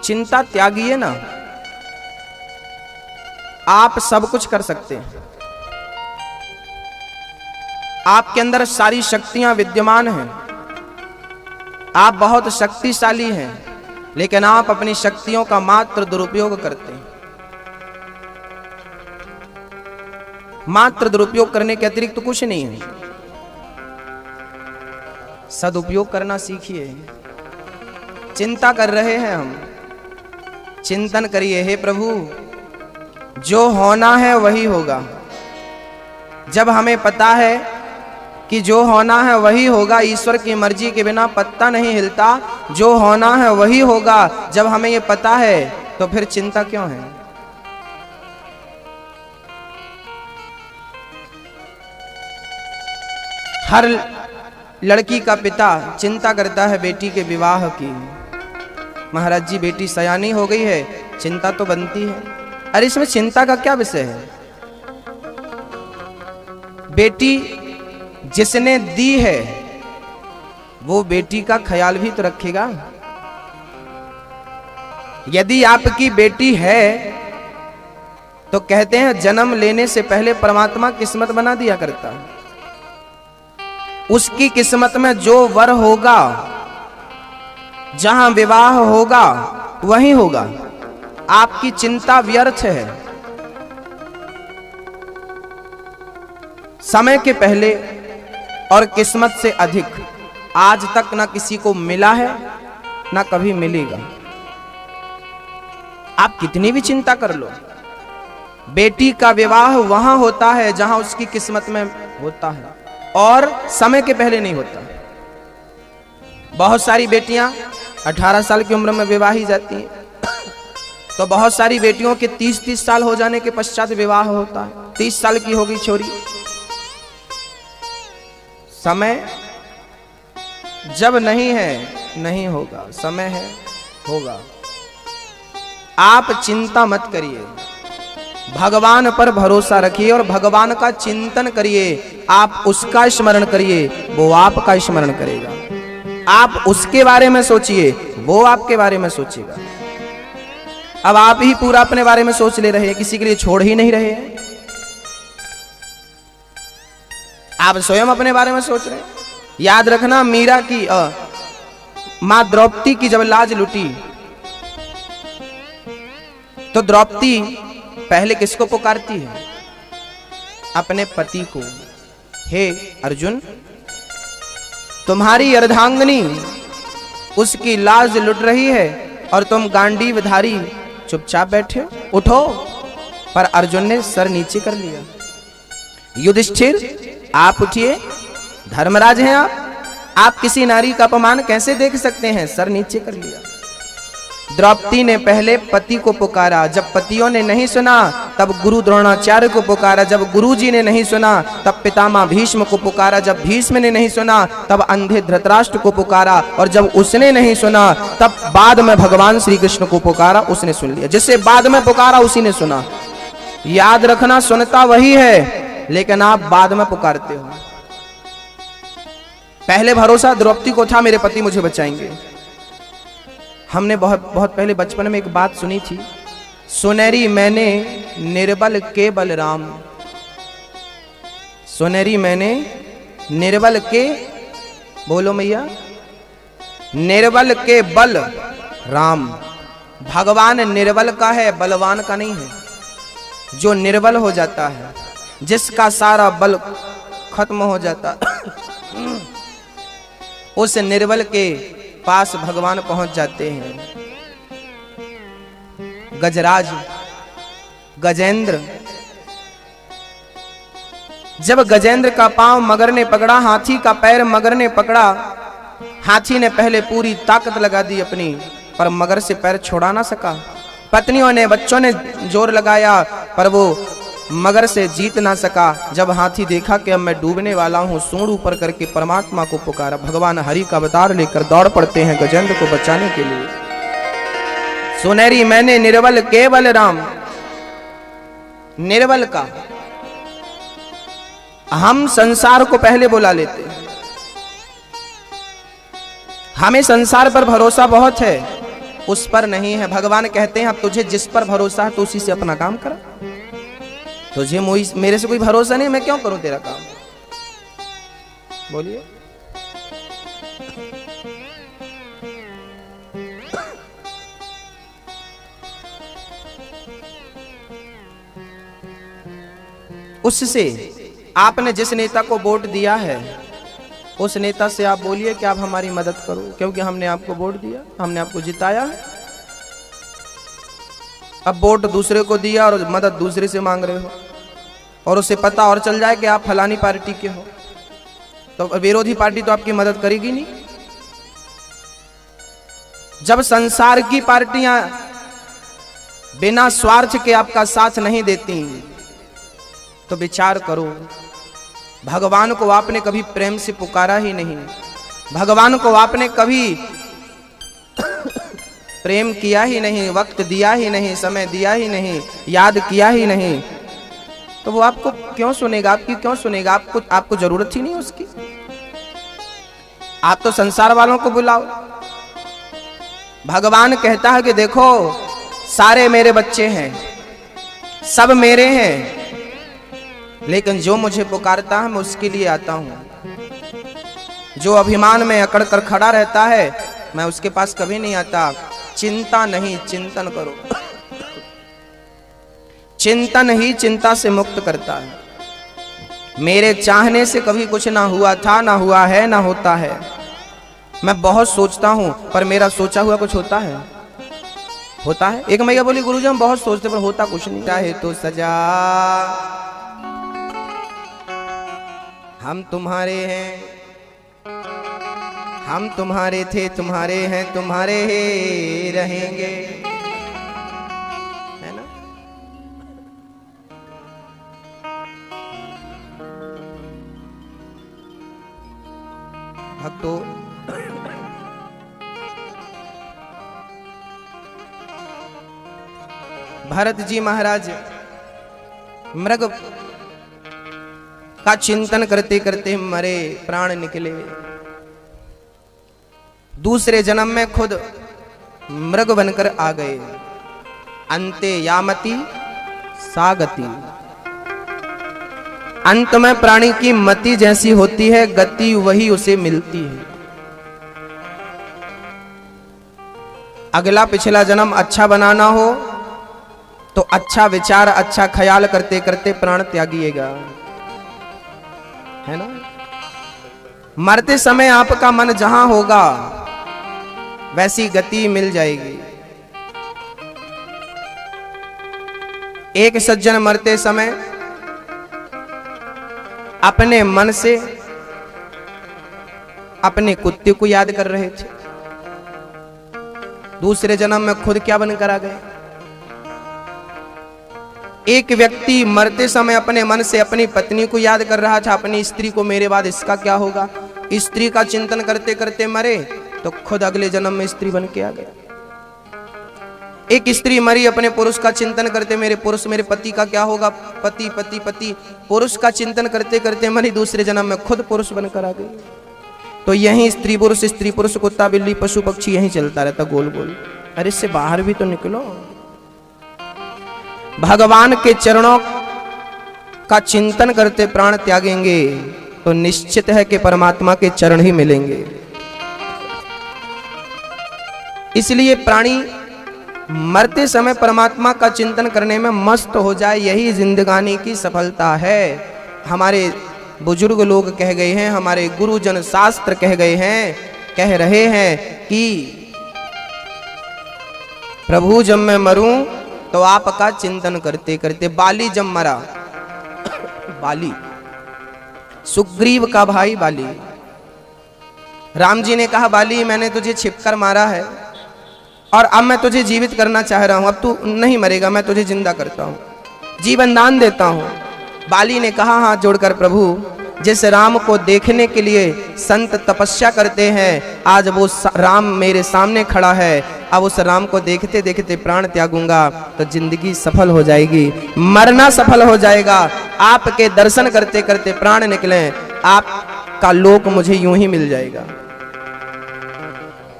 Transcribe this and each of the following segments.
चिंता त्यागिए ना, आप सब कुछ कर सकते हैं। आपके अंदर सारी शक्तियां विद्यमान हैं, आप बहुत शक्तिशाली हैं, लेकिन आप अपनी शक्तियों का मात्र दुरुपयोग करते हैं। मात्र दुरुपयोग करने के अतिरिक्त तो कुछ नहीं है। सदुपयोग करना सीखिए। चिंता कर रहे हैं हम, चिंतन करिए, हे प्रभु जो होना है वही होगा। जब हमें पता है कि जो होना है वही होगा, ईश्वर की मर्जी के बिना पत्ता नहीं हिलता, जो होना है वही होगा, जब हमें ये पता है तो फिर चिंता क्यों है? हर लड़की का पिता चिंता करता है बेटी के विवाह की। महाराज जी बेटी सयानी हो गई है, चिंता तो बनती है। अरे इसमें चिंता का क्या विषय है? बेटी जिसने दी है वो बेटी का ख्याल भी तो रखेगा। यदि आपकी बेटी है तो कहते हैं जन्म लेने से पहले परमात्मा किस्मत बना दिया करता है। उसकी किस्मत में जो वर होगा, जहां विवाह होगा वहीं होगा। आपकी चिंता व्यर्थ है। समय के पहले और किस्मत से अधिक आज तक ना किसी को मिला है ना कभी मिलेगा। आप कितनी भी चिंता कर लो, बेटी का विवाह वहां होता है जहां उसकी किस्मत में होता है और समय के पहले नहीं होता। बहुत सारी बेटियां 18 साल की उम्र में विवाही जाती हैं, तो बहुत सारी बेटियों के 30-30 साल हो जाने के पश्चात विवाह होता है। 30 साल की होगी छोरी। समय जब नहीं है नहीं होगा, समय है होगा। आप चिंता मत करिए, भगवान पर भरोसा रखिए और भगवान का चिंतन करिए। आप उसका स्मरण करिए, वो आपका स्मरण करेगा। आप उसके बारे में सोचिए, वो आपके बारे में सोचेगा। अब आप ही पूरा अपने बारे में सोच ले रहे हैं, किसी के लिए छोड़ ही नहीं रहे हैं। आप स्वयं अपने बारे में सोच रहे हैं। याद रखना, मीरा की मां द्रौपदी की जब लाज लुटी तो द्रौपदी पहले किसको पुकारती है? अपने पति को। हे अर्जुन, तुम्हारी अर्धांगिनी उसकी लाज लुट रही है और तुम गांडीवधारी चुपचाप बैठे हो, उठो। पर अर्जुन ने सर नीचे कर लिया। युधिष्ठिर आप उठिए, धर्मराज हैं आप किसी नारी का अपमान कैसे देख सकते हैं? सर नीचे कर लिया। द्रौपदी ने पहले पति को पुकारा, जब पतियों ने नहीं सुना तब गुरु द्रोणाचार्य को पुकारा, जब गुरुजी ने नहीं सुना तब पितामह भीष्म को पुकारा, जब भीष्म ने नहीं सुना तब अंधे धृतराष्ट्र को पुकारा, और जब उसने नहीं सुना तब बाद में भगवान श्री कृष्ण को पुकारा, उसने सुन लिया। जिसे बाद में पुकारा उसी ने सुना। याद रखना, सुनता वही है लेकिन आप बाद में पुकारते हो। पहले भरोसा द्रौपदी को था, मेरे पति मुझे बचाएंगे। हमने बहुत पहले बचपन में एक बात सुनी थी, सुनहरी मैंने निर्बल के बलराम। सुनहरी मैंने निर्बल के, बोलो मैया, निर्बल के बल राम। भगवान निर्बल का है, बलवान का नहीं है। जो निर्बल हो जाता है, जिसका सारा बल खत्म हो जाता उस निर्बल के पास भगवान पहुंच जाते हैं। गजराज, गजेंद्र, जब गजेंद्र का पांव मगर ने पकड़ा, हाथी का पैर मगर ने पकड़ा, हाथी ने पहले पूरी ताकत लगा दी अपनी, पर मगर से पैर छोड़ा ना सका। पत्नियों ने, बच्चों ने जोर लगाया पर वो मगर से जीत ना सका। जब हाथी देखा कि अब मैं डूबने वाला हूं, सूंड ऊपर करके परमात्मा को पुकारा। भगवान हरि का अवतार लेकर दौड़ पड़ते हैं गजेंद्र को बचाने के लिए। सुनहरी मैंने निर्बल केवल राम। निर्बल का हम संसार को पहले बुला लेते हैं। हमें संसार पर भरोसा बहुत है, उस पर नहीं है। भगवान कहते हैं अब तुझे जिस पर भरोसा है तो उसी से अपना काम कर। तुझे मेरे से कोई भरोसा नहीं, मैं क्यों करूं तेरा काम? बोलिए। उससे आपने जिस नेता को वोट दिया है उस नेता से आप बोलिए कि आप हमारी मदद करो, क्योंकि हमने आपको वोट दिया, हमने आपको जिताया है। अब वोट दूसरे को दिया और मदद दूसरे से मांग रहे हो, और उसे पता और चल जाए कि आप फलानी पार्टी के हो, तो विरोधी पार्टी तो आपकी मदद करेगी नहीं। जब संसार की पार्टियां बिना स्वार्थ के आपका साथ नहीं देती तो विचार करो, भगवान को आपने कभी प्रेम से पुकारा ही नहीं, भगवान को आपने कभी प्रेम किया ही नहीं, वक्त दिया ही नहीं, समय दिया ही नहीं, याद किया ही नहीं, तो वो आपको क्यों सुनेगा? आपकी क्यों सुनेगा? आपको जरूरत ही नहीं उसकी। आप तो संसार वालों को बुलाओ। भगवान कहता है कि देखो सारे मेरे बच्चे हैं, सब मेरे हैं, लेकिन जो मुझे पुकारता है मैं उसके लिए आता हूं। जो अभिमान में अकड़ कर खड़ा रहता है मैं उसके पास कभी नहीं आता। चिंता नहीं, चिंतन करो। चिंतन ही चिंता से मुक्त करता है। मेरे चाहने से कभी कुछ ना हुआ था, ना हुआ है, ना होता है। मैं बहुत सोचता हूं पर मेरा सोचा हुआ कुछ होता है? होता है? एक मैया बोली गुरुजी हम बहुत सोचते पर होता कुछ नहीं। चाहे तो सजा हम तुम्हारे हैं, हम तुम्हारे थे, तुम्हारे हैं, तुम्हारे ही रहेंगे, है ना? भक्तों, भरत जी महाराज मृग का चिंतन करते करते मरे, प्राण निकले। दूसरे जन्म में खुद मृग बनकर आ गए। अंते यामति सागति। अंत में प्राणी की मति जैसी होती है, गति वही उसे मिलती है। अगला पिछला जन्म अच्छा बनाना हो तो अच्छा विचार, अच्छा ख्याल करते करते प्राण त्यागिएगा, है ना? मरते समय आपका मन जहां होगा वैसी गति मिल जाएगी। एक सज्जन मरते समय अपने मन से अपने कुत्ते को याद कर रहे थे। दूसरे जन्म में खुद क्या बनकर आ गए? एक व्यक्ति मरते समय अपने मन से अपनी पत्नी को याद कर रहा था, अपनी स्त्री को, मेरे बाद इसका क्या होगा। स्त्री का चिंतन करते करते मरे तो खुद अगले जन्म में स्त्री बन के आ गया। एक स्त्री मरी अपने पुरुष का चिंतन करते, मेरे पुरुष, मेरे पति का क्या होगा, पति पति पति, पुरुष का चिंतन करते करते मरी, दूसरे जन्म में खुद पुरुष बनकर आ गई। तो यही स्त्री पुरुष, कुत्ता बिल्ली पशु पक्षी यही चलता रहता गोल गोल। अरे इससे बाहर भी तो निकलो। भगवान के चरणों का चिंतन करते प्राण त्यागेंगे तो निश्चित है कि परमात्मा के चरण ही मिलेंगे। इसलिए प्राणी मरते समय परमात्मा का चिंतन करने में मस्त हो जाए, यही जिंदगानी की सफलता है। हमारे बुजुर्ग लोग कह गए हैं, हमारे गुरुजन शास्त्र कह गए हैं, कह रहे हैं कि प्रभु जब मैं मरूं तो आपका चिंतन करते करते। बाली जब मरा, बाली सुग्रीव का भाई बाली, राम जी ने कहा बाली मैंने तुझे छिपकर मारा है और अब मैं तुझे जीवित करना चाह रहा हूं, अब तू नहीं मरेगा, मैं तुझे जिंदा करता हूं, जीवन दान देता हूं। बाली ने कहा हाथ जोड़कर प्रभु जिस राम को देखने के लिए संत तपस्या करते हैं, आज वो राम मेरे सामने खड़ा है, अब उस राम को देखते देखते प्राण त्यागूंगा तो जिंदगी सफल हो जाएगी, मरना सफल हो जाएगा। आपके दर्शन करते करते प्राण निकले, आपका लोक मुझे यूं ही मिल जाएगा।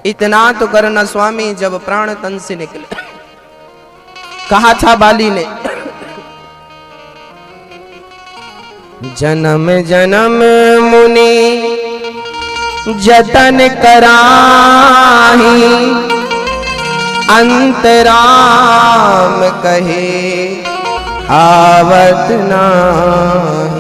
इतना तो करना स्वामी जब प्राण तन से निकले। कहा था बाली ने, जन्म जन्म मुनि जतन कराही, अंतराम कहे आवत नाही।